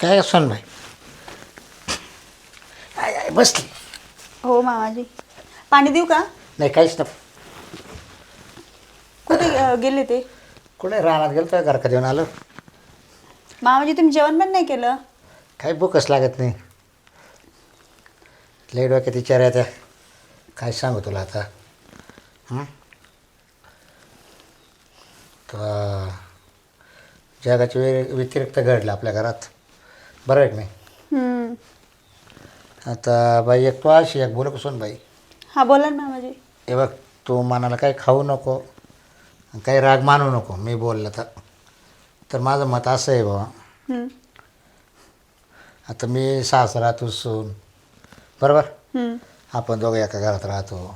काय सोन भाई आय आय बसली. हो मामाजी, पाणी देऊ का? नाही काहीच ना. कुठे गेले ते? कुठे रानात गेलो तर घर का देऊन आलो. मामाजी तुम्ही जेवण पण नाही केलं? काही भूकच लागत नाही. लई डोक्यात विचार येत्या. काय सांगू तुला आता. तर जगाच्या व्यतिरिक्त घडलं आपल्या घरात. बरं आहे की नाही. हम्म. आता बाई एक तू अशी एक बोलू कसून बाई. हा बोला ना मामाजी. हे बघ, तू मनाला काही खाऊ नको, काही राग मानू नको मी बोललं तर माझं मत असं आहे बाबा. हम्म. आता मी सासरा तू सून, बरोबर. हम्म. आपण दोघं एका घरात राहतो,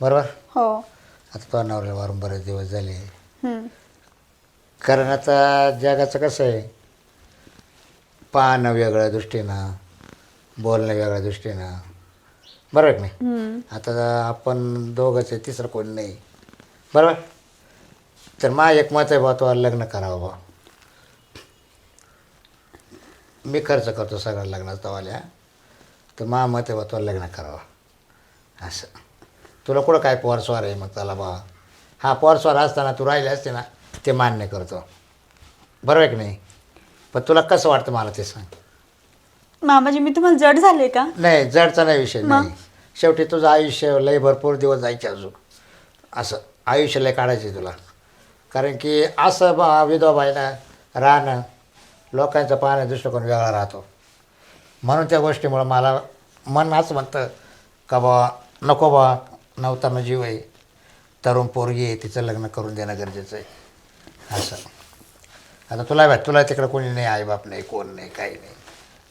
बरोबर. हो. आता तो नवऱ्याला वारून बरेच दिवस झाले. हम्म. कारण आता जगाचं कसं आहे, पाहणं वेगळ्या दृष्टीनं, बोलणं वेगळ्या दृष्टीनं, बरोबर की नाही. हम्म. आता आपण दोघंच आहे, तिसरं कोणी नाही, बरोबर. तर मा एक मत आहे बा, तो लग्न करावं बा. मी खर्च करतो सगळं लग्नाचा तवाल्या, तर मा मत आहे बा तो लग्न करावं असं. तुला कुठं काय पोरस्वार आहे मग त्याला बा. हा पोरस्वार असताना तू राहिले असते ना, ते मान्य करतो, बरोबर आहे की नाही. पण तुला कसं वाटतं मला ते सांग. मामाजी मी तुम्हाला जड झाले का? नाही, जडचा नाही विषय मग? नाही. शेवटी तुझं आयुष्य लय भरपूर दिवस जायचे अजून. असं आयुष्य लय काढायचे तुला. कारण की असं बा विधवा बाईना राहणं, लोकांचा पाहण्याचा दृष्टिकोन वेगळा राहतो. म्हणून त्या गोष्टीमुळं मला मन असं म्हणतं का बा नको बा, नवताना जीव आहे, तरुण पोरगी आहे, तिचं लग्न करून देणं गरजेचं आहे असं. आता तुला तिकडं कोणी नाही, आईबाप नाही, कोण नाही, काही नाही,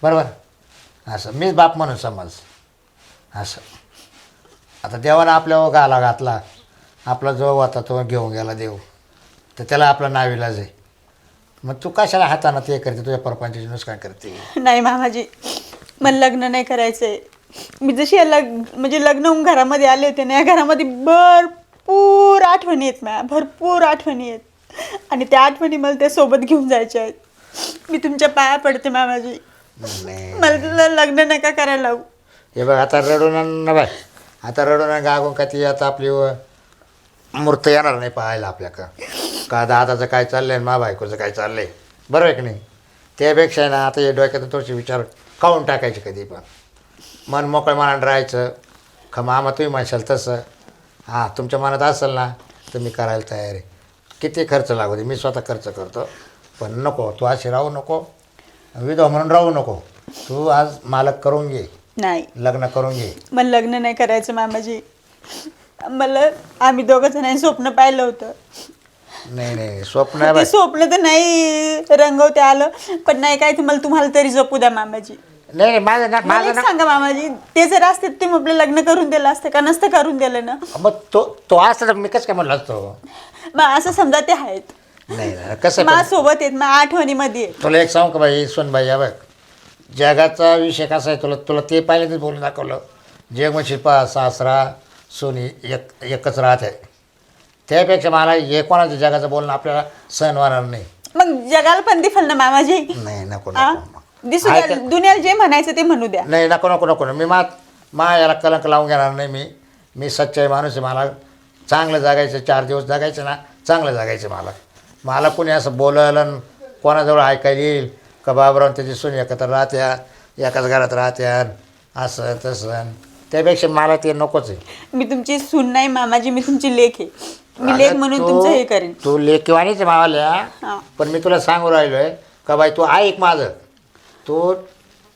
बरोबर. असं मीच बाप म्हणून समज असं. आता देवानं आपल्यावर गाला घातला, आपला जो होता तो घेऊन गेला देव, तर त्याला आपला नाविलाज आहे. मग तू कशाला हातानं ते करते, तुझ्या परपंचाची नुकसान करते. नाही मामाजी, मला लग्न नाही करायचंय. मी जशी म्हणजे लग्न होऊन घरामध्ये आले होते ना, या घरामध्ये भरपूर आठवणी आहेत माझ्या, भरपूर आठवणी आहेत. आणि त्या आठवणी मला त्या सोबत घेऊन जायच्या आहेत. मी तुमच्या पाया पडते मामाजी, मला लग्न नका करायला लावू. हे बघ, आता रडून ना बाय, आता रडून गागून का ती आता आपली मूर्त येणार नाही पाहायला आपल्या का दादाचं काय चाललंय, मा बायकोचं काय चाललंय, बरोबर आहे की नाही. त्यापेक्षा ना आता हे डोक्यातून थोडेसे विचार काढून टाकायचे. कधी पण मन मोकळं मनानं राहायचं. मामा तुम्ही म्हणशाल तसं, हां तुमच्या मनात असेल ना तर मी करायला तयार आहे. किती खर्च लागू दे, मी स्वतः खर्च करतो. पण नको, तू अशी राहू नको, विधवा म्हणून राहू नको. तू आज मालक करून घे, नाही लग्न करून घे. मला लग्न नाही करायचं मामाजी. आम्ही दोघं जणांनी स्वप्न पाहिलं होतं. नाही स्वप्न आहे ते स्वप्न तर नाही रंगवते आलं, पण नाही काय तुम्हाला तरी जपू द्या मामाजी. नाही माझं ना, मला एक सांगा मामाजी, ते जर असते ते आपलं लग्न करून दिलं असतं का? नसतं करून दिलं ना. मग तो असं मी कसं काय म्हणलं असतो. मग असं समजा ते आहेत, नाही कसं माझ्यासोबत आहेत, मग आठवणीमध्ये आहेत. तुला एक सांगू का बाई सोनबाई, या बघ जगाचा विषय कसा आहे, तुला ते पहिल्यांदाच बोलून दाखवलं. जग म्हणजे पा सासरा सोनी एकच राहत आहे. त्यापेक्षा मला हे कोणाचं जगाचं बोलणं आपल्याला सहन होणार नाही. मग जगाला पण दिसल ना मामाजी. नाही नको दिसू द्या, दुनियाला जे म्हणायचं ते म्हणू द्या. नाही नको मी याला कलंक लावून घेणार नाही. मी सच्चाई माणूस आहे. मला चांगलं जगायचं, 4 दिवस जगायचं ना, चांगलं जगायचं. मला कोणी असं बोलायला कोणाजवळ ऐकायला येईल का बाबराव त्याची सून एकत्र राहत्या, एकाच घरात राहत्या, असं तसं. त्यापेक्षा मला ते नकोच आहे. मी तुमची सून नाही मामाजी, मी तुमची लेक आहे. मी लेक म्हणून तुमचं हे करेन. तू लेकीवानीच आहे मावाल्या. पण मी तुला सांगू राहिलो आहे का बाई, तू ऐक माझं. तू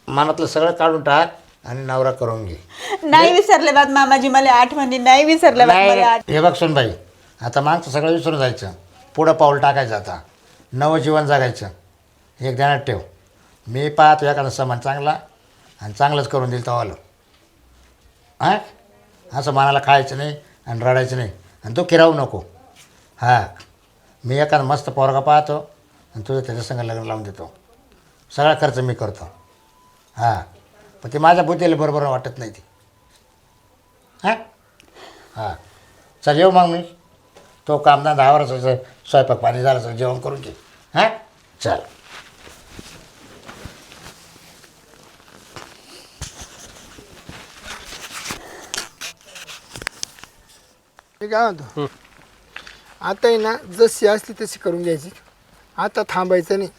मनातलं सगळं काढून टाक आणि नवरा करून घे. नाही विसरले बात मामाजी, मला आठवणी नाही विसरले बात मला. हे बघ सोन बाई, आता मागचं सगळं विसरून जायचं, पुढं पाऊल टाकायचं. आता नवं जीवन जगायचं. एक ध्यानात ठेव, मी पाहतो एखादा समान चांगला आणि चांगलंच करून देईल तवालं. हां असं मनाला खायचं नाही आणि रडायचं नाही आणि तू राहू नको. हां मी एखादा मस्त पोरगा पाहतो आणि तुझं त्याच्या संग लग्न लावून देतो. सगळा खर्च मी करतो. हां पण ते माझ्या बुद्धीला बरोबर वाटत नाही ती. हां चल येऊ मग मी. तो कामधंदा आवरायचं, स्वयंपाक पाणी झालं, जेवण करून घे. हां चल. मी काय म्हणतो आता आहे ना जशी असली तशी करून घ्यायची आता थांबायचं नाही.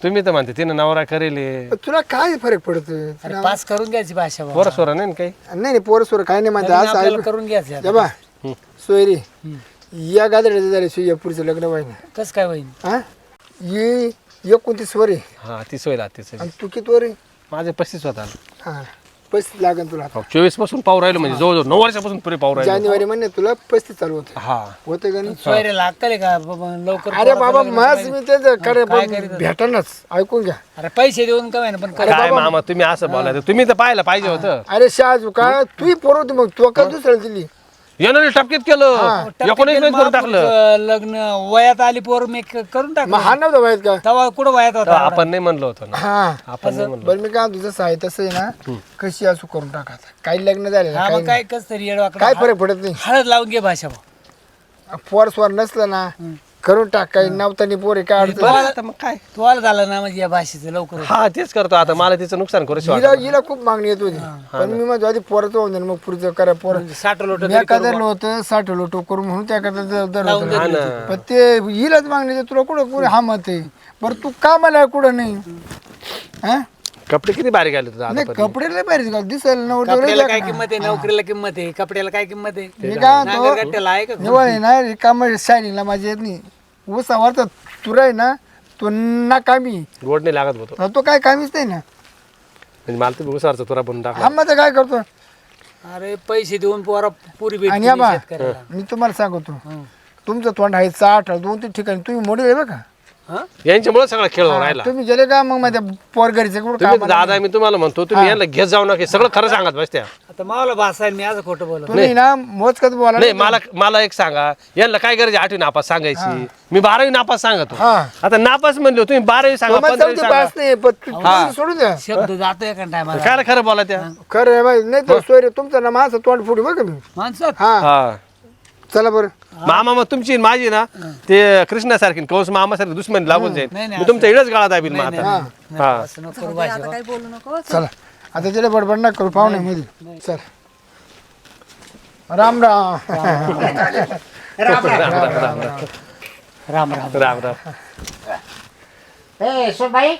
तुम्ही तर म्हणते तिनं नवरा करेल पण तुला काय फरक पडतो? अरे पास करून घ्यायची भाषा बाबा. पोरं सोरा नाही ना काही. नाही पोरं सोरं काय नाही म्हणते लग्न असं आपल्याला ऐकू करून घ्यायचं आता. बा सोयरी या गादड्याचं झाले सुया पुढचं लग्न व्हायला. कस काय होईल? हा ये 29 वर आहे हा ती सोय लागते सोय. आणि तू किती वर आहे? माझे 35 होता. हा 35 लागेल तुला. 24 पासून पाहू राहिलो म्हणजे जवळजवळ 9 वर्षापासून पुरे पाहू राहिलो. जानेवारी महिन्यात तुला 35 चालू होतं हा होतं का नाही? सोयऱ्याला अक्कल आहे का बाबा लवकर अरे पोराचं बाबा लग्न मास करायचं? मी त्याचं करे काय करीत होता? भेटणच ऐकून घ्या. अरे पैसे देऊन का ना पण कर. काय मामा तुम्ही असं बोलायचं तुम्ही तर पाहायला पाहिजे होतं. अरे शाजू का तू पोर होती मग तू का दुसऱ्याला दिली? यानं टपकेत केलं 19 करून टाकलं. लग्न वयात आली पोर मी करून मग टाकलं. हा नव्हता माहित का? तेव्हा कुठं वयात होता? आपण नाही म्हणलो होतो ना. हा आपण नाही म्हणलो. बरं मी काय तुझं आहे तसं आहे ना कशी असू करून टाकायचं. काही लग्न झाले ना हा काही मग काय कस तरी येडवाकडं काय फरक पडत नाही. हळद लावून घे भाषा भाऊ. पोर स्वर नसलं ना करून टाक. काही नवतानी पोरे काय अडचण बरं, आता मग काय तू आला झालं ना म्हणजे या भाषेचं लवकर होतं. हा तेच करतो आता. मला तिचं नुकसान करू हिला हिला खूप मागणी येत होती पण मी माझ्या आधी पोराचं होऊन जाईल मग पुढचं करा पोर म्हणजे 60 लोट मी एखाद्याला होतं 60 लोटो करून म्हणून त्या दर होतं पण ते हिलाच मागणी तुला कुठं कुठे हा मत आहे बरं तू का मला कुठं नाही हा कपडे किती बारीक आले तुझा नाही कपडे लय पाहिजे का दिसायला कपड्याला काय नव्हतं किंमत आहे नोकरीला किंमत आहे कपड्याला काय किंमत आहे मी काय म्हणतो नांगरगट्ट्याला आहे का निवळ आहे ना रिकाम शायनिंगला माझी येत नाही ऊसावरचा तुरा आहे ना तो ना कामी गोड नाही लागत होतो तो काय कामीच नाही ना म्हणजे मला तुम्ही उसारचा तुरा बनवून टाकला. हा मग काय करतो अरे पैसे देऊन पोरा पुरी भेट आणि या बा मी तुम्हाला सांगतो तुमचं तोंड आहे 60 2-3 ठिकाणी तुम्ही मोडे आहे बघा यांच्यामुळे सगळा खेळ राहिला. तुम्ही गेले का मग माझ्या पोर घरीचे कुठं तुम्ही काम दादा मी तुम्हाला म्हणतो तुम्ही यांना घेत जाऊ नका सगळं खरं सांगत बसत्या. आता मावला भाषा आहे मी आज खोटं बोलत तुम्ही ना मोजकत बोला नाही मला एक सांगा यांना काय गरज 8वी नापास सांगायची. मी 12वी नापास सांगतो. हा. आता नापास म्हणलो तुम्ही 12वी सांगा तुम्हाला 15वी चौथी सांगा. पास नाही पण तुम्ही सोडून द्या शब्द जातोय का टायमाला काय खरं बोला त्या. खरं आहे बाई नाही तर सोयरे तुमचं ना माझं तोंड फुडी बघा मी माणसात हा हा चला बरं मामा मग तुमची आणि माझी ना ते कृष्णासारखी कौस मामासारखी दुश्मनी लागून जाईल. नाही, मी तुमच्या इडच गाळा दाबील मग आता. हा असं नको करू भाषा चला आता त्याला बडबड ना करू पाहुण्यामध्ये चल राम राम राम राम राम राम. ए सोनबाई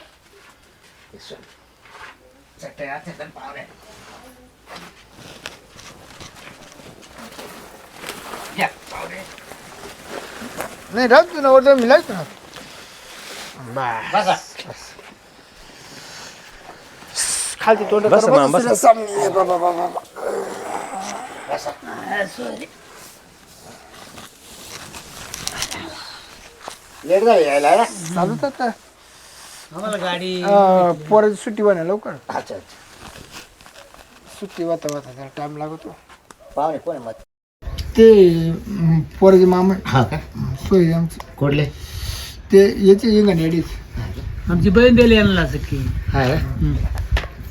नाही राहत तू नवर मी लावतो ना बसा खालची तोंड बस मामा, बस. सामने बाबा बाबा लेट झाली यायला ना? चालू तर आम्हाला गाडी पोराची सुट्टी बना लवकर अच्छा अच्छा सुट्टी वाता वाता त्याला टाइम लागतो पाहुणे कोण आहे मग ते पोराचे मामा हा का सोय आमची कोडले ते याचे इंगण अडीच आमची बहीण दिली यांना सख्खी हा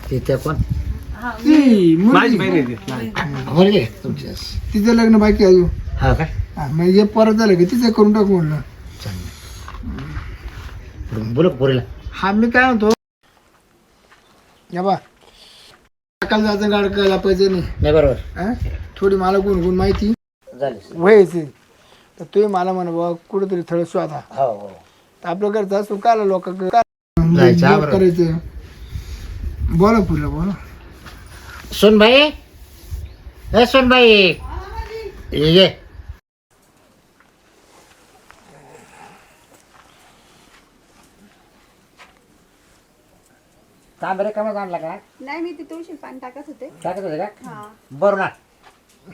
तिथे कोण ती माझी मुलगी. बहीण आहे ती. मुलगी तुमची तिचं लग्न बाकी अजून हा का मग हे परत झालं की तिचं करून टाकू म्हणलं बोल पोरीला हा मी काय म्हणतो या बा सकाळ जायचं गाड करायला पाहिजे नाही नाही बरोबर हा? थोडी मला गुणगुण माहिती झाली व्हायची तर तुम्ही मला म्हणा बा कुठेतरी थोडं स्वादा हो हो तर आपलं घरचं असू काला लोक जायचं, हा बरोबर. करायचं बोला पुढलं बोला सोनबाई ए सोनबाई ये तांबरे कमी आणला का नाही मी ते तुळशी पाणी टाकत होते टाकत होते का बरं ना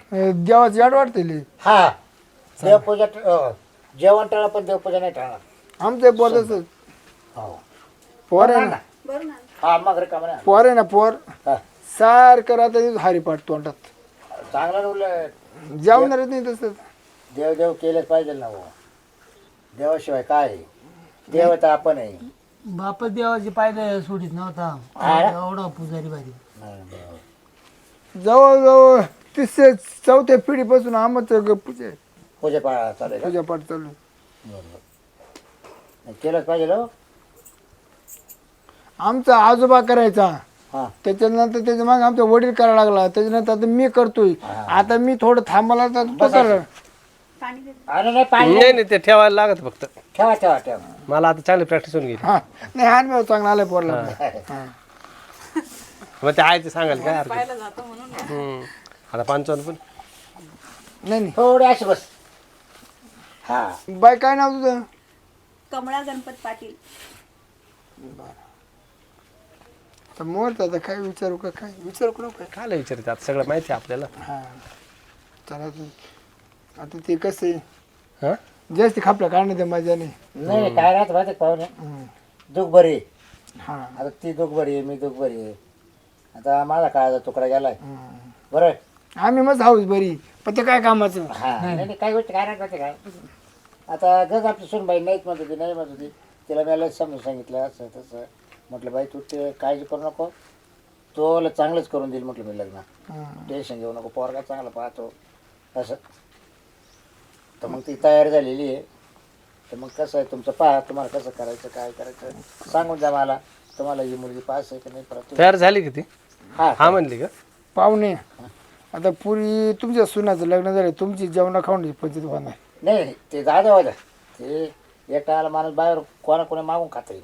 देवाची आड वाटते लई. हा देवपूजा जेवण टाळा पण देवपूजा नाही टाळणार आमचं बोलायचं हो पोर आहे ना बरं ना हा मग रिकामा नाही पोर आहे ना पोर हा सारखं राहतं हरिपाठ तोंडात चांगलं उलट जेवणारच नाही तसं देव देव केलेच पाहिजे ना हो देवाशिवाय काय आहे? देव तर आपण आहे बापच देवाची पायदे सोडीत नव्हता हा? एवढा पुजारी भारी जवळजवळ 34 पिढीपासून आमचं पूजा पूजा पाळा चालू आहे पूजा पाठ चालू का केलंच पाहिजे हो आमचा आजोबा करायचा हा. त्याच्यानंतर त्याच्या मागे आमचा वडील करायला लागला, त्याच्यानंतर आता मी करतोय. आता मी थोडं थांबला तर तो करणार. पाणी दे. अरे नाही पाणी नाही ते ठेवायला लागत फक्त. ठेवा ठेवा ठेवा. मला आता चांगली प्रॅक्टिस होऊन गेली. हा नाही हान भाऊ चांगला आलाय पोरला. मग ते आहे ते सांगाल काय हरकत. आता 55 पण नाही नाही थोडी अशी बस. हा बाय काय नाव तुझं? कमळा गणपत पाटील. तर मोर आता काय विचारू का काय विचारू का नको? काय विचारते आता सगळं माहिती आहे आपल्याला. हा चला तू आता ते कसं आहे, हा जास्त खापलं काढण्यात मजा नाही. नाही काय राहत माहिती पाहुणे दुख बरी आहे. हा आता ती दुख बरी आहे, मी दुख बरी आहे. आता माझा काळाचा तुकडा गेलाय बरोबर. आम्ही मस्त हाऊस बरी, पण ते काय कामाचं. हा नाही नाही काही गोष्टी काय राहत माहिती काय. आता गज आपली सुनबाई नाहीच म्हणत होती, नाही म्हणत होती. तिला मी लय समजून सांगितलं असं तसं. म्हटलं बाई तू ते काळजी करू नको, तो चांगलंच करून देईल म्हटलं मी लग्न. टेन्शन घेऊ नको, पोरगा चांगला पाहतो असं. तर मग ती तयार झालेली आहे. तर मग कसं आहे तुमचं पहा, तुम्हाला कसं करायचं काय करायचं सांगून द्या मला. तुम्हाला ही मुलगी पास आहे की नाही परत. तयार झाली किती? हा हा म्हणली का? पाहुणे आता पुरी तुमच्या सुनाचं लग्न झालं, तुमची जेवणा खाऊन पंचित होणार. नाही नाही ते दादा होत्या ते एकाला माणूस बाहेर कोणा मागून खात येईल,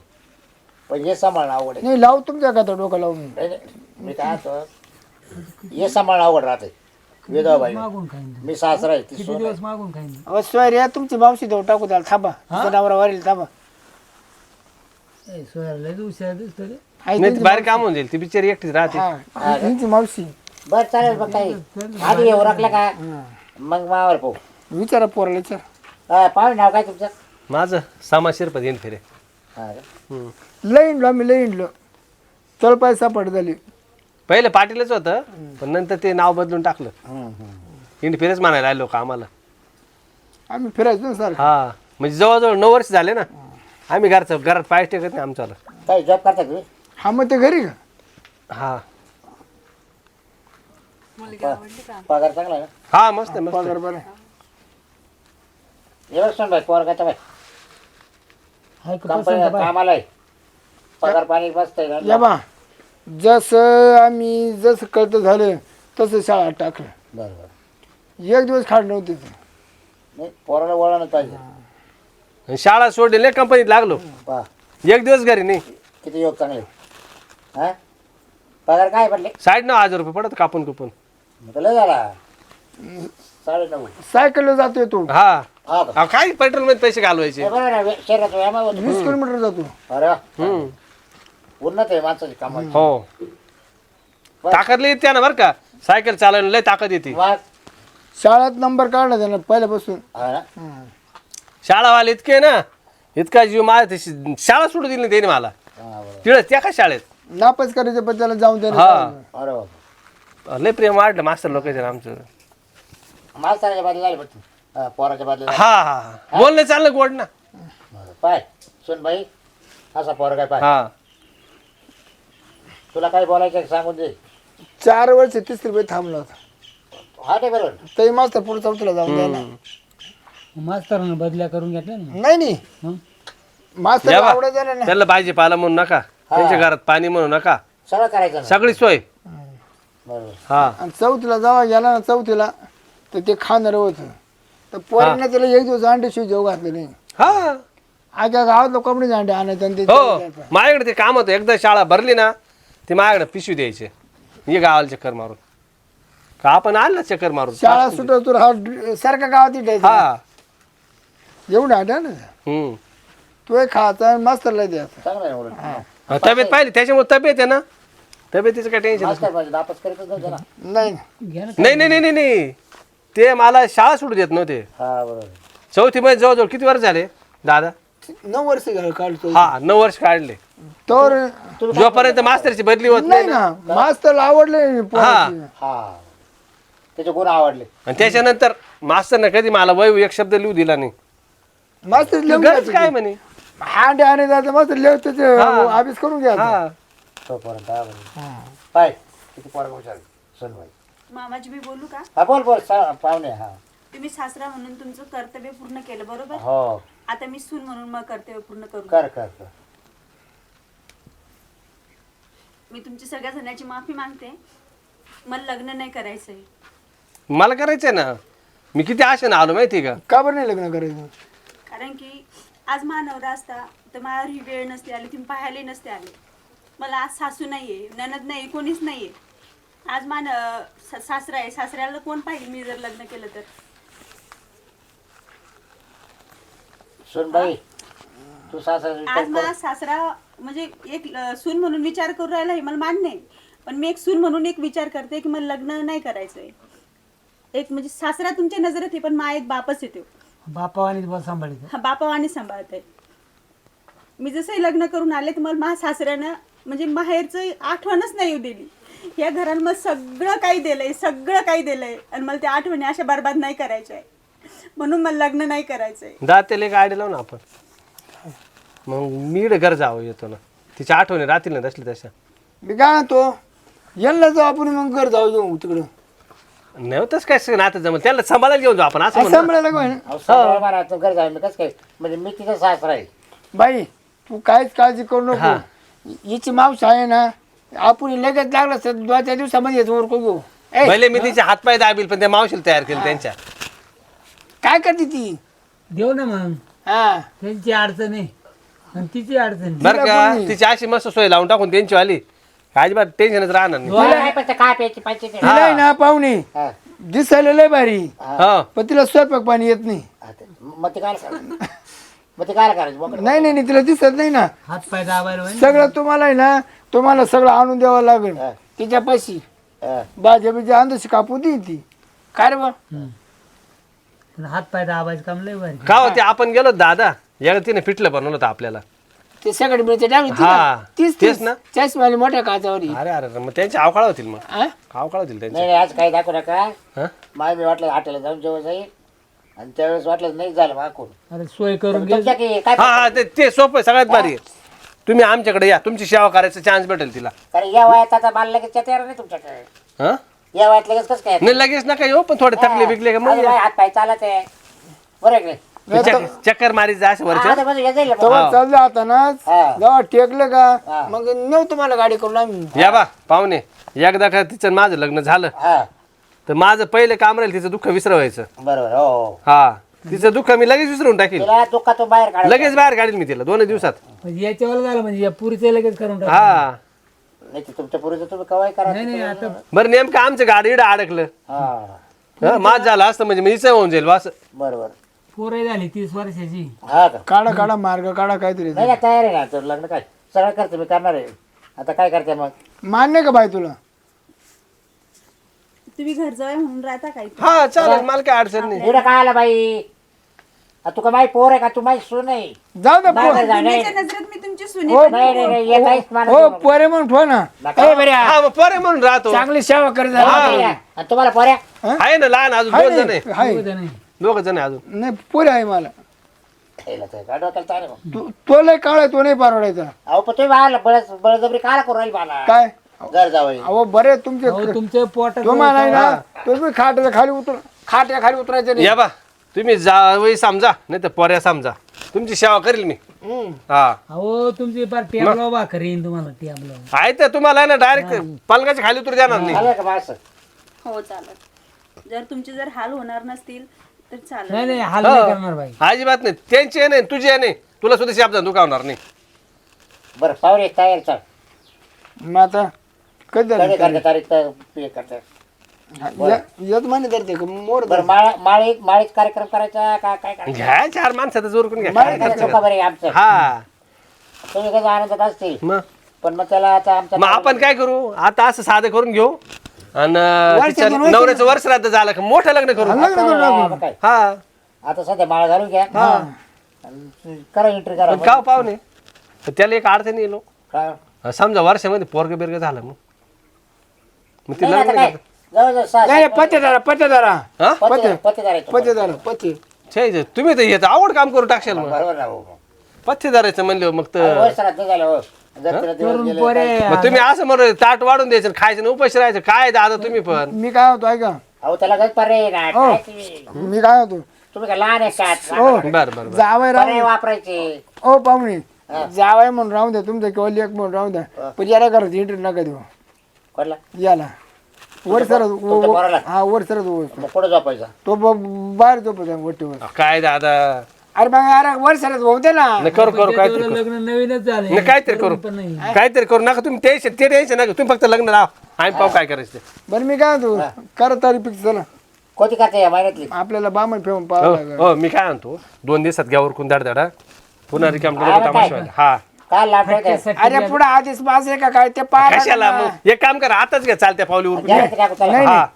पण हे सांभाळणं अवघड आहे. नाही लावू तुमच्या का डोकं लावून. नाही नाही मी काय म्हणतो हे सांभाळणं अवघड राहते. विधवा बाई मागून खाईन मी सासरा आहे ती किती सून दिवस आहे. मागून खाईन. अहो सोयरे तुमची मावशी देऊ टाकू द्याल थांबा. जनावरा वारील थांबा. सोयाला लय हुशार दिसतो रे. आहे नाही ती तुमची बाहेर काम होऊन जाईल ती बिचारी एकटीच राहते. हा, तुमची मावशी. बरं चालेल मग काही आधी येऊ राखलं का मग मावर पाहू. विचारा पोराला विचार. पाहुणे नाव काय तुमचं? माझं सामा शिरपत येईन फिरे. हा का? लय इंडलो आम्ही लय इंडलो. चल पाय सापड झाली. पहिले पाटीलच होतं पण नंतर ते नाव बदलून टाकलं. हम्म. इंड फिरेच म्हणायला आलो का आम्हाला. आम्ही फिरायचो ना सर. हा म्हणजे जवळजवळ 9 वर्ष झाले ना. आम्ही घरात पाय टेकत नाही आमच्याला. काही जॉब करता तुम्ही? हा मग ते घरी का? हा पगार चांगला आहे ना? हा मस्त मस्त. पगार बरं. एवढं सांग बाई पोरगा तर बाई हाय का कंपनी पसंत बाय? कामाला आहे, पगार पाणी मस्त आहे या ना. बा जसं कळतं झालं तसं शाळा टाकलं. बरोबर. एक दिवस खाड नव्हती ते. नाही पोराला वळणच पाहिजे. आणि शाळा सोडली नाही कंपनीत लागलो. पहा एक दिवस घरी नाही. किती योग चांगले. हा पगार काय पडले? 9,500 रुपये पडत कापून कुपून. मग लय झाला 9.5. सायकलला जातोय तो. हा हा का? अहो, काय पेट्रोल मध्ये पैसे घालवायचे. हे बरोबर आहे, शरीरात व्यायाम होतो. 20 किलोमीटर जातो. अरे वा. हम्म. उन्नत आहे माणसाची कामाची. हो ताकद लई येते ना बरं का. सायकल चालवणं लय ताकद येते. वाघ. शाळेत नंबर काढला त्यानं पहिल्यापासून. हा ना? शाळावाले इतके ना इतका जीव माझ्या शाळा सोडून दिली नाही त्याने मला. हा बरोबर. तिळ त्या का शाळेत. नापास करायचं पण त्याला जाऊन द्या. हा अरे बाबा. लय प्रेम वाढलं मास्तर लोकांचं आमचं. माणसाच्या बाजूला झाली बघ. पोराच्या बाजूला झाली. हा हा बोलणं चाललं गोड ना. बरं. पाय सुन बाई असा पोरगा आहे पाय. हा तुला काय बोलायचं आहे सांगून दे. 4 वर्ष 30 रुपये थांबला होता. हा ते बरोबर. तरी मास्तर पुढे चौथीला जाऊन द्यायला. मास्तरानं बदल्या करून घेतल्या ना. नाही हं? मास्तर या बा. आवडत झालं ना. त्यांना भाजीपाला म्हणू नका. त्यांच्या घरात पाणी म्हणू नका. सगळं करायचं ना. सगळी सोय. बरोबर. हा आणि चौथीला जावा गेला ना चौथीला तर ते खाणार होतं. तर पोरांना त्याला एक दिवस अंडे शिव जेव घातलं नाही. हा आख्या गावात लोक कपडे अंडे आणायचे आणि ते हो माझ्याकडे ते काम होतं. एकदा शाळा भरली ना ते माझ्याकडे पिशवी द्यायचे. ये गावाला चक्कर मारून का आपण आलं चक्कर मारून. शाळा सुटत तर हा सारख्या गावात द्यायचा. हा एवढं अंडे ना हम्म तो एक खायचा आणि मास्तरला द्यायचा. चांगलं आहे उलट. हा, तब्येत पाहिली त्याच्यामुळे तब्येत आहे ना. तब्येतीचं काय टेन्शन मास्तर माझे नापास करीतच नव्हते ना. नाही घ्या ना. नाही नाही नाही नाही ते मला शाळा सोडू देत नव्हते. हा बरोबर. चौथी मध्ये जवळजवळ किती वर्ष झाले दादा. 9 वर्ष झालं काढतो. हा 9 वर्ष काढले. तर जोपर्यंत मास्तरची बदली होत नाही नाही ना मास्तरला आवडले पोराची. हा त्याचे गुण आवडले. आणि त्याच्यानंतर मास्तरनं कधी मला वय एक शब्द लिहू दिला नाही. मास्तर लिहून गरज घ्यायचं. काय म्हणे. अंडे आणे जायचं मास्तर लिहून त्याचे अभ्यास करून घ्यायचा. हा तोपर्यंत हा बरोबर. पाय किती पोरगा हुशार सुन बाई. मामाजी मी बोलू का? हा बोल बोल पाहुणे. हा तुम्ही सासरा म्हणून तुमचं कर्तव्य पूर्ण केलं बरोबर. हो आता मी सून म्हणून मग कर्तव्य पूर्ण करू. कर कर कर. मी तुमची सगळ्या जणांची माफी मागते. मला लग्न नाही करायचंय. मला करायचंय ना. मी किती आशेनं आलो माहिती का. का बरं नाही लग्न करायचं? कारण की आज नवरा असता तर माझ्यावर ही वेळ नसते आली, तुम्ही पाहायला नसते आले. मला आज सासू नाहीये, ननद नाही, कोणीच नाहीये. आज सासरा आहे, सासऱ्याला कोण पाहिजे मी जर लग्न केलं तर? सुन बाई, तू सासरा आज मला सासरा म्हणजे एक सून म्हणून विचार करू राहिला हे मला मान्य आहे. पण मी एक सून म्हणून एक विचार करते की मला लग्न नाही करायचंय. एक म्हणजे सासरा तुमच्या नजरेत आहे, पण मा एक बापच येतो. बापावानी तुम्हाला सांभाळायचं. हा बापावानी सांभाळते. मी जसंही लग्न करून आले तर मला माझ्या सासऱ्यानं म्हणजे माहेरचं आठवणच नाही येऊ दिली. या घरांमध्ये सगळं काही दिलंय, सगळं काही दिलंय, आणि मला त्या आठवणी अशा बरबाद नाही करायच्या आहे. म्हणून मला लग्न नाही करायचंय. दातेले गाडी लावून आपण मग मी घर जावं येतो ना. तिच्या आठवणी राहतील ना तसली तशा. मी काय म्हणतो, यांना जाऊ आपण मग घर जाऊ येऊ तिकडं. नाही होतच काय नातं जमल. त्याला सांभाळायला घेऊन जाऊ आपण असं म्हणू ना. सांभाळायला काय ना? अहो, सांभाळ मला तू घर जाय मी कसं काय, म्हणजे मी तिचा सासरा आहे. बाई तू काहीच काळजी करू हा. नको. हिची मावस आहे ना, आपण लगेच लागलं तर 2-4 दिवसामध्ये येतो वर घेऊ. ए, भले मी तिचे हातपाय दाबील पण त्या मावशीला तयार केलं त्यांच्या. काय करते ती? देऊ ना मग. हा त्यांची अडचण आहे आणि तिची अडचण आहे. बरं का तिची अशी मस्त सोय लावून टाकून त्यांची वाली अजिबात टेन्शनच राहणार नाही. तिला काय पण ते काय प्यायची पाहिजे ते. तिला आहे ना पाहुणे हा. दिसायला लय भारी, हा पण तिला स्वयंपाक पाणी येत नाही. हा, ते- मग ते काय करायचं, मग ते काय करायचं बोकड? नाही नाही नाही, तिला दिसत नाही ना. हात पाय दाबायला होईल. सगळं तुम्हाला आहे ना, तुम्हाला सगळं आणून द्यावं लागेल हा. तिच्या पैशी. हा. भाज्या बिज्या अंदाज कापू देईन ती. काय रे बा? पण हात पाय दाबायचं काम लय भारी. का होते आपण गेलो दादा या तिने पिठलं बनवलं होतं आपल्याला. ते सगळे मिळते हा, तेच ना. चष्माली मोठ्या काचावर अरे अरे मग त्यांची अवकाळ होतील. मग अवकाळ होतील त्यांची. नाही नाही, आज काही दाखवू नका. हा? माय मी वाटलं हॉटेलला जाऊन जेव्हा जाईल आणि त्यावेळेस वाटलं नाही झालं माकून अरे सोय करून घे. तुमच्या की काय हा हा ते सोपं आहे, सगळ्यात भारी आहे. तुम्ही आमच्याकडे या, तुमची सेवा करायचा चान्स भेटेल तिला. कारण या वयात आता मला लगेच तयार नाही तुमच्याकडे. हा या वयात लगेच कसं काय? नाही लगेच नका येऊ, पण थोडे थकले बिकले का मग अरे बाई, हात पाय चालत आहे बरं आहे की नाही? चक्कर मारीत जा असं वरच्या. आता बस हे जाईल ना. तेव्हा चाललं आता ना, हा. जेव्हा टेकलं का हा. मग नेऊ तुम्हाला गाडी करून आम्ही. या बा पाहुणे, एकदा का तिचं आणि माझं लग्न झालं हा तर माझं पहिले काम राहील तिचं दुःख विसरवायचं. बरोबर. हो हो. हा तिचं दुःख मी लगेच विसरून टाकील. तिला दुःखातून बाहेर काढ. लगेच बाहेर काढील मी तिला 2 दिवसात. म्हणजे याच्यावर झालं म्हणजे या पुरीचं लगेच करून टाक. हा नाही तर तुमच्या पुरीचं तुम्ही कवाय करा. नाही नाही आता बरं नेमकं आमचं गाडी इकडं अडकलं. हा माझ झालं असतं म्हणजे मीच होऊन जाईल बस. बरोबर. पोरही झाली 30 वर्षाची. हा का? काढा काढा मार्ग काढा काहीतरी. नाही ना, तयार आहे ना तर लग्न काय सगळं करते मी, करणार आहे. आता काय करते मग? मान्य का बाई तुला? तुम्ही घर जावं म्हणून राहता काय? हा चालेल, मला काय अडचण नाही. एवढं काय आला बाई? तू का माही पोर आहे का? तू माही सून आहे? जाऊ दे नाही, नाही, नाही, दुनियाच्या नजरेत मी तुमची सुनी हो, पण नाही नाही नाही, हे काहीच मानत हो नाही. पोरे म्हणून ठेव ना. नका. ए बऱ्या, हा मग पोरे म्हणून राहतो. चांगली सेवा कर जरा. आणि तुम्हाला पोऱ्या? आहे ना लहान अजून 2 जण आहे. हाय. उद्या नाही. 2 जण आहे अजून. नाही पोरे आहे मला. खायला तर काय डोक्याला ताण आहे मग. तो लय काळ तो नाही परवडायचा. अहो पण तुम्ही मला बळजबरी काला करू राहील मला? काय घर जावं. अहो बरे तुमचे अहो, तुमच्या पोटात तुम्हाला आहे ना, तुम्ही खाट्या खाली उतरायचं नाही. या बा तुम्ही जावई समजा नाही तर पोऱ्या समजा, तुमची सेवा करील मी. हा अहो तुमची पार टेबला भाकर येईन तुम्हाला टेबला. आहे तर तुम्हाला आहे ना डायरेक्ट पलंगाच्या खाली उतरू देणार नाही. झालं का बा असं? हो चालत. जर तुमचे जर हाल होणार नसतील तर चालत. नाही नाही हाल नाही करणार बाई. अजिबात नाही. त्यांची आहे नाही तुझी आहे नाही, तुला सुद्धा शाब्दा दुखावणार नाही. बरं पावरे तयार चाल. मग आता कधी कधी करते तारीख तर पे करते. येत माने धरते का मोर बरं माळीत कार्यक्रम करायचा का काय करायचं? घ्या 4 माणसाचं जोर करून घ्या. माळी काय चुका बरं आहे आमचं. हा तुम्ही कसं आनंदात असतील मग पण मग त्याला आता आमचा मग आपण काय करू आता असं साधं करून घेऊ आणि तिच्या नवऱ्याचं वर्ष श्राद्ध झालं का मोठं लग्न करू. मग काय हा आता सध्या माळ घालून घ्या आणि करा एंट्री करा. पण का पाहुणे तर त्याला एक अडचण येलो. काय? समजा वर्षामध्ये पोरग बिरग झालं मग ते नाही, आता लग्न काय? जवळजवळ सहा- नाही पत्तेदारा हा पत्तेदार पत्ते छे तुम्ही तर येतं आवड काम करू टाकशाल मग. बरोबर ना हो. पथ्येदाराचं म्हणलं मग तर वर्ष श्राद्ध झालं हो. जर तिला दिवस करून गेले पोरे काय? मग तुम्ही असं म्हणून ताट वाढून द्यायचं आणि खायचं आणि उपाशी राहायचं काय दादा तुम्ही पण. मी काय होतो ऐका, अहो त्याला गज पर्याय ना. हो. काय तुम्ही मी काय होतो तुम्ही काय लहान आहे का? हो बरं बरं बरं. जावय पर्याय राव वापरायचे. ओ पाहुणे जावाय म्हणून राहून द्या तुमचं किंवा लेख म्हणून राहून द्या पण याला करत इंटरव्ह्यू नका देऊ कोणला याला वर सरत तुमच्या पोराला? हा वर सरत मग कुठं झोपायचा तो बाहेर झोपत वट्टीवर काय दादा अरे मग अरे वर सरत होऊ दे ना नाही, करू करू काहीतरी करू. लग्न नवीनच झालं नाही, काहीतरी करू पण नाही काहीतरी करू नका तुम्ही टेन्शन नका तुम्ही फक्त लग्न लाव आम्ही पाहू काय करायचं ते. बरं मी काय म्हणतो करत तारीख फिक्स झाला कोणती करते या महिन्यातली आपल्याला बामण फेवून हो पाहावं लागेल हो मी काय म्हणतो 2 दिवसात घ्या उरकून धडधडा पुन्हा रिकाम तमाशा हा काय लाभ ठेवते अरे पुढे आधीच पास आहे का काय ते पाहा कशाला मग एक काम करा आताच घ्या चालत्या पावली उरकून घ्या. काय कुठं नाही हा नाही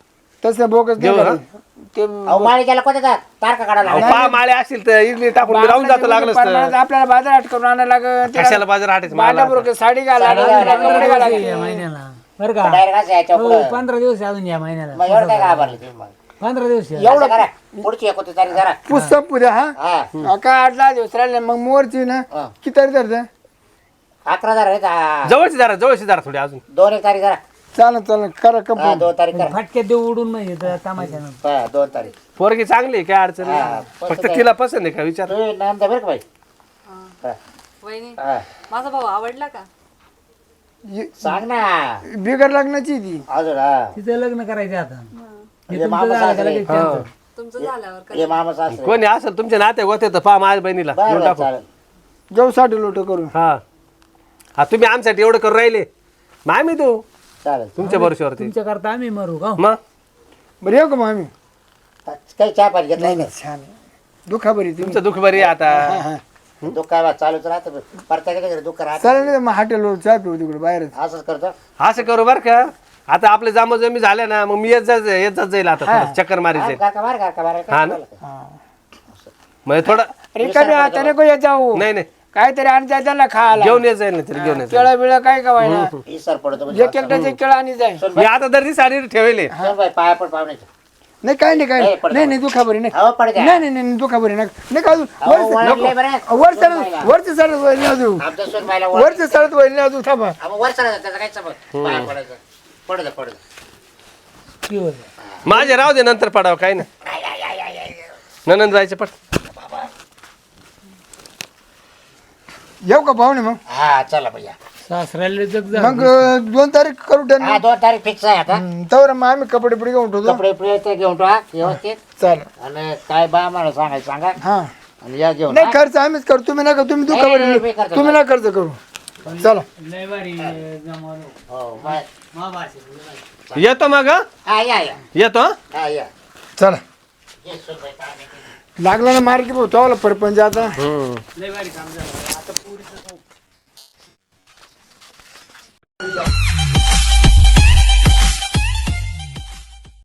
तसं बोगस देऊ नाही ना? करायचं. ते अहो माळी कोणत्या तारखा काढायला अहो, पहा माळे असतील तर इडली टाकून मी राहून जातो लागलं परमानंट आपल्याला बाजारात करून आणायला लागत कशाला बाजार हाटेच मला बाटाबरोबर साडी घाला कपडे घाला या महिन्याला बरं का डायरेक्ट असं याच्या हो पुढं 15 दिवस आहे अजून या महिन्याला मग एवढं काय घाबरले तुम्ही मग 15 दिवस आहे. असं करा पुढची 29 तारीख जरा पुस्तक पुद्या हा हा काय 8-10 दिवस राहिले मग मोरची ना हा. किती तारीख धरते 11 जरा आहेत, हा. जवळची जरा थोडी अजून 2 तारीख जरा चालेल चालेल करा हा कंप्लीट 2 तारीख करा फटक्यात देऊ उडून नाही तमाशानं हा 2 तारीख पोरगी चांगली आहे, काय अडचण हा, नाही पसंत फक्त आहे. तिला पसंत आहे का विचार तुम्ही नाम द्या बरं का बाई हा. वहिनी हा. माझा भाऊ आवडला का सांग ना बिगर लग्नाची ती अजून हा तिचं लग्न करायचं आता हे हे तुमचं मामा झालं का सासरे. लगेच त्यांचं? तुमचं झाल्यावर हे मामा सासरे कोणी असेल तुमचे नाते होते तर पहा माझ्या बहिणीला बरं देऊन बरं टाकू. चालेल जाऊ 60 लोट करून हा हा तुम्ही आमच्यासाठी एवढं करू राहिले मग आम्ही देऊ चालेल तुमच्या भरोश्यावरती तुमच्या करता आम्ही मरू का मग बरं येऊ का मग आम्ही काही चहा पाणी घेतला नाही छान आहे. दुखा बरी तुम्ही तुमचं दुःख बरी आहे आता दुःख काय बा चालूच राहतं प्रत्येकाच्या घरी दुःख राहतं चालेल नाही तर मग हॉटेलवर चहा पिऊ तिकडे बाहेरच असंच करतो असं करू बरं का आता आपले जामोजमी झाले ना मग मी येत जाईल आता थोडं चक्कर मारी जाईल का मार हा ना. म्हणजे थोडं रिकामी आता नको येत जाऊ नाही नाही काहीतरी आणता त्याला खायला घेऊन येत जाईल ना तरी घेऊन येत जाईल. केळा बिळा काय का व्हायना इसर पडतो म्हणजे एक एकट्याचे केळा आणि जाय मी आता दर साडी ठेवले बाई पाया पड पाहुण्याच्या नाही काय नाही काय ए, नाही. पडतं. नाही नाही दुखा बरी नाही हो पड द्या नाही नाही नाही दुखा बरी नाही का अजून अहो, वळले बरं. वरच्या सडत वळली अजून आमच्या सून बाईला वरच्या सडत वळली अजून थांबा वर चढा त्याचा काय समज पाया पडायचं पड द्या पड द्या की होतं. माझे राहू दे नंतर पडावं काय ना नंद जायचं पट येऊ का पाहुणे मग हा चला भैया सासऱ्याला जग जा मग 2 तारीख करू ठेव हा 2 तारीख फिक्स आहे आता तर मग आम्ही कपडे पिढी घेऊन ठेवतो कपडे पिळे ते घेऊन ठेवा व्यवस्थित चालेल आणि काय बा मला सांगायचं सांगा हा आणि या घेऊन नाही खर्च आम्हीच करू तुम्ही नका तुम्ही दुखा नाही, मी बरी करतो. तुम्ही ना खर्च करू चला लय भारी जमावलं. हो बाय. मा भाषेत लय भारी. येतो मग हं? हा या या येतो हं? हा या चला ये सूनबाई, काय नाही. लागला ना मार्की भाऊ तो परपंच आता लय भारी काम झालं आता पुरीचं